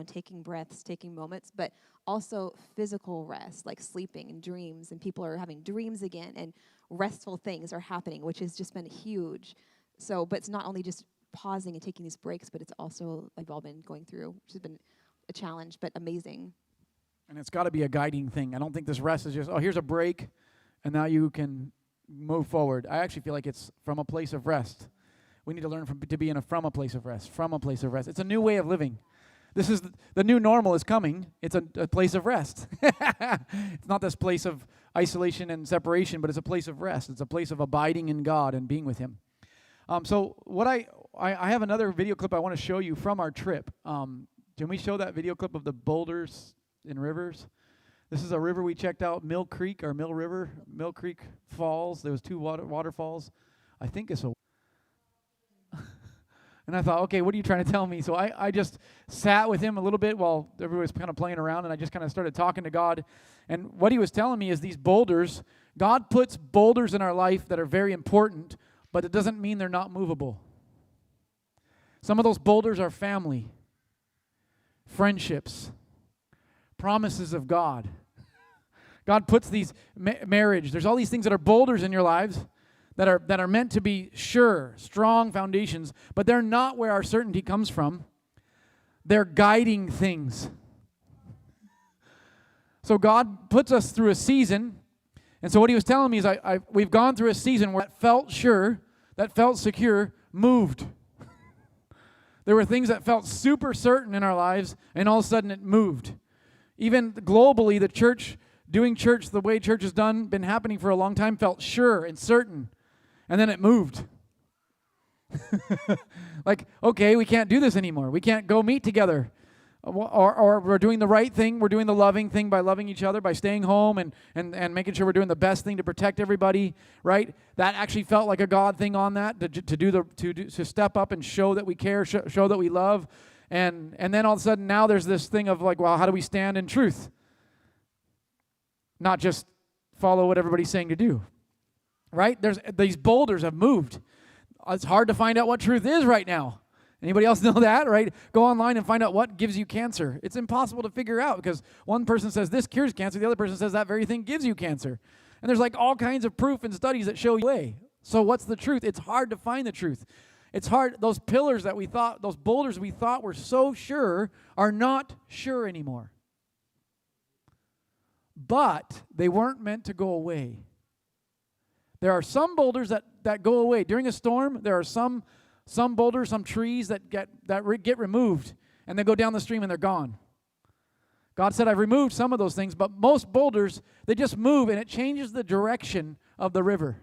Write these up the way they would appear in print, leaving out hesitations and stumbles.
taking breaths, taking moments, but also physical rest, like sleeping and dreams, and people are having dreams again, and restful things are happening, which has just been huge. So, but it's not only just pausing and taking these breaks, but it's also like we've all been going through, which has been a challenge, but amazing. And it's got to be a guiding thing. I don't think this rest is just, oh, here's a break, and now you can move forward. I actually feel like it's from a place of rest. We need to learn to be from a place of rest, from a place of rest. It's a new way of living. This is the new normal is coming. It's a place of rest. It's not this place of isolation and separation, but it's a place of rest. It's a place of abiding in God and being with Him. So what I have another video clip I want to show you from our trip. Can we show that video clip of the boulders in rivers? This is a river we checked out, Mill Creek or Mill River, Mill Creek Falls. There was two waterfalls. I think it's a... And I thought, okay, what are you trying to tell me? So I just sat with him a little bit while everybody was kind of playing around, and I just kind of started talking to God. And what he was telling me is these boulders, God puts boulders in our life that are very important, but it doesn't mean they're not movable. Some of those boulders are family, friendships, promises of God. God puts these marriage. There's all these things that are boulders in your lives that are meant to be sure, strong foundations, but they're not where our certainty comes from. They're guiding things. So God puts us through a season, and so what he was telling me is we've gone through a season where that felt sure, that felt secure, moved. There were things that felt super certain in our lives, and all of a sudden it moved. Even globally, the church, doing church the way church has been happening for a long time, felt sure and certain. And then it moved. Like, okay, we can't do this anymore. We can't go meet together. Or we're doing the right thing. We're doing the loving thing by loving each other, by staying home and making sure we're doing the best thing to protect everybody, right? That actually felt like a God thing on that, to step up and show that we care, show that we love. And then all of a sudden now there's this thing of like, well, how do we stand in truth? Not just follow what everybody's saying to do. Right? These boulders have moved. It's hard to find out what truth is right now. Anybody else know that, right? Go online and find out what gives you cancer. It's impossible to figure out because one person says this cures cancer, the other person says that very thing gives you cancer. And there's like all kinds of proof and studies that show you way. So what's the truth? It's hard to find the truth. It's hard. Those pillars that we thought, those boulders we thought were so sure are not sure anymore. But they weren't meant to go away. There are some boulders that go away. During a storm, there are some boulders, some trees that get removed, and they go down the stream and they're gone. God said, I've removed some of those things, but most boulders, they just move, and it changes the direction of the river.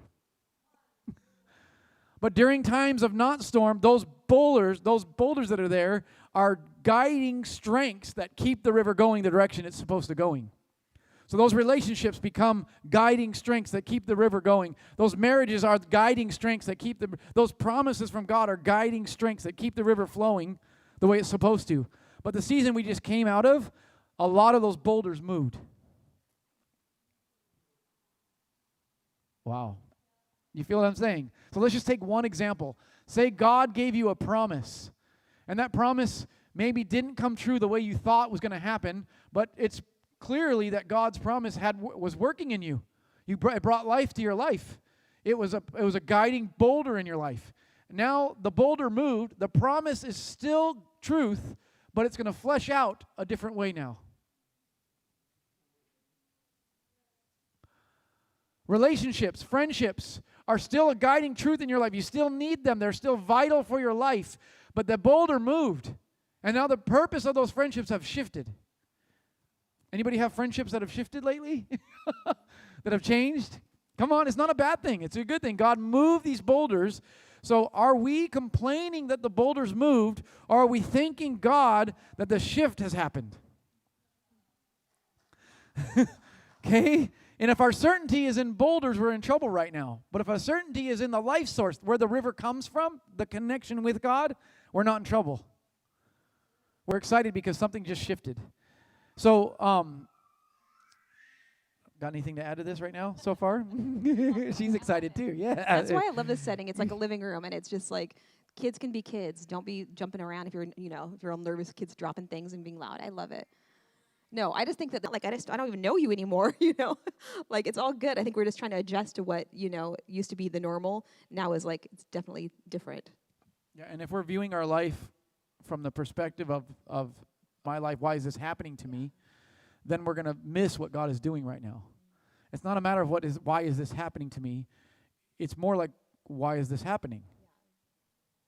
But during times of not storm, those boulders that are there are guiding strengths that keep the river going the direction it's supposed to going. So those relationships become guiding strengths that keep the river going. Those marriages are guiding strengths that keep those promises from God are guiding strengths that keep the river flowing the way it's supposed to. But the season we just came out of, a lot of those boulders moved. Wow. You feel what I'm saying? So let's just take one example. Say God gave you a promise, and that promise maybe didn't come true the way you thought was going to happen, but it's clearly that God's promise was working in you. It brought life to your life. It was a guiding boulder in your life. Now the boulder moved. The promise is still truth, but it's going to flesh out a different way now. Relationships, friendships are still a guiding truth in your life. You still need them. They're still vital for your life. But the boulder moved, and now the purpose of those friendships have shifted. Anybody have friendships that have shifted lately? That have changed? Come on, it's not a bad thing. It's a good thing. God moved these boulders. So are we complaining that the boulders moved, or are we thanking God that the shift has happened? Okay? And if our certainty is in boulders, we're in trouble right now. But if our certainty is in the life source, where the river comes from, the connection with God, we're not in trouble. We're excited because something just shifted. So, got anything to add to this right now so far? She's excited too, yeah. That's why I love this setting. It's like a living room, and it's just like Kids can be kids. Don't be jumping around if you're all nervous, kids dropping things and being loud. I love it. No, I just think that like I don't even know you anymore, Like it's all good. I think we're just trying to adjust to what, used to be the normal. Now is like it's definitely different. Yeah, and if we're viewing our life from the perspective of my life, why is this happening to me? Then we're going to miss what God is doing right now. It's not a matter of why is this happening to me? It's more like, why is this happening?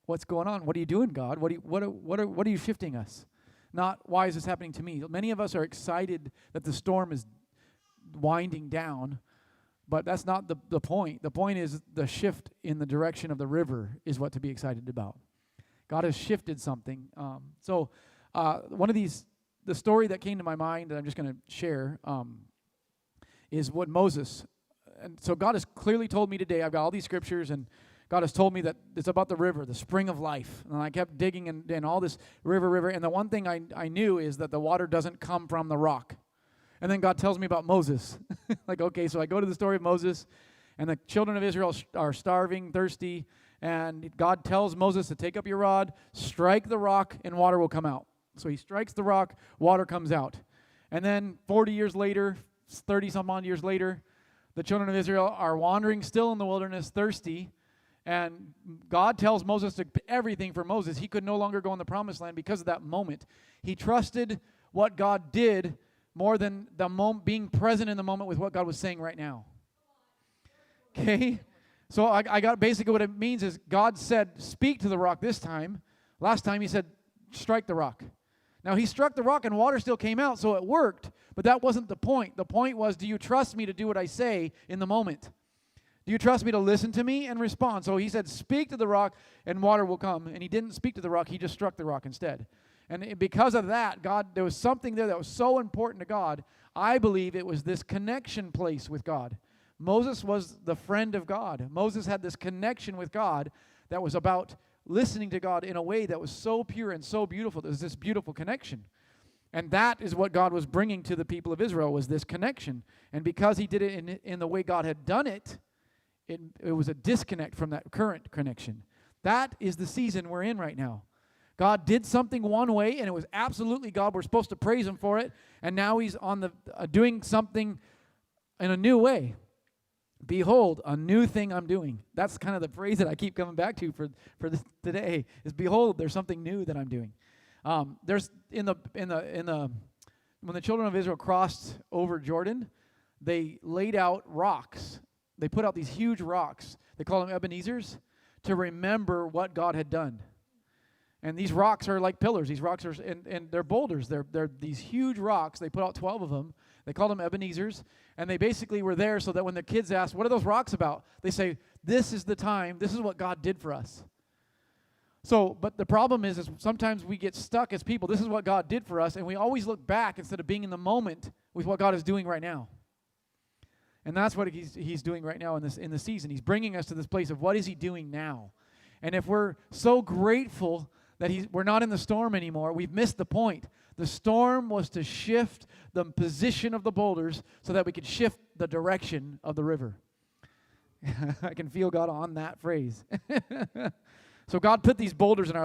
What's going on? What are you doing, God? What are you shifting us? Not why is this happening to me? Many of us are excited that the storm is winding down, but that's not the point. The point is the shift in the direction of the river is what to be excited about. God has shifted something. The story that came to my mind that I'm just going to share is what Moses, and so God has clearly told me today, I've got all these scriptures, and God has told me that it's about the river, the spring of life. And I kept digging and all this river. And the one thing I knew is that the water doesn't come from the rock. And then God tells me about Moses. Like, okay, so I go to the story of Moses, and the children of Israel are starving, thirsty, and God tells Moses to take up your rod, strike the rock, and water will come out. So he strikes the rock, water comes out. And then 40 years later, 30-some odd years later, the children of Israel are wandering still in the wilderness, thirsty, and God tells Moses to everything for Moses. He could no longer go in the promised land because of that moment. He trusted what God did more than being present in the moment with what God was saying right now. Okay? So I got basically what it means is God said, speak to the rock this time. Last time he said, strike the rock. Now he struck the rock and water still came out, so it worked, but that wasn't the point. The point was, do you trust me to do what I say in the moment? Do you trust me to listen to me and respond? So he said, speak to the rock and water will come. And he didn't speak to the rock, he just struck the rock instead. And because of that, there was something there that was so important to God. I believe it was this connection place with God. Moses was the friend of God. Moses had this connection with God that was about listening to God in a way that was so pure and so beautiful. There was this beautiful connection. And that is what God was bringing to the people of Israel, was this connection. And because he did it in the way God had done it, it was a disconnect from that current connection. That is the season we're in right now. God did something one way, and it was absolutely God. We're supposed to praise him for it. And now he's on doing something in a new way. Behold, a new thing I'm doing. That's kind of the phrase that I keep coming back to for this today. Is behold, there's something new that I'm doing. There's when the children of Israel crossed over Jordan, they laid out rocks. They put out these huge rocks. They call them Ebenezer's to remember what God had done. And these rocks are like pillars. These rocks are, and they're boulders. They're these huge rocks. They put out 12 of them. They called them Ebenezer's. And they basically were there so that when the kids asked, what are those rocks about? They say, this is the time. This is what God did for us. So, but the problem is sometimes we get stuck as people. This is what God did for us. And we always look back instead of being in the moment with what God is doing right now. And that's what he's doing right now in the season. He's bringing us to this place of what is he doing now? And if we're so grateful that we're not in the storm anymore, we've missed the point. The storm was to shift the position of the boulders so that we could shift the direction of the river. I can feel God on that phrase. So God put these boulders in our life.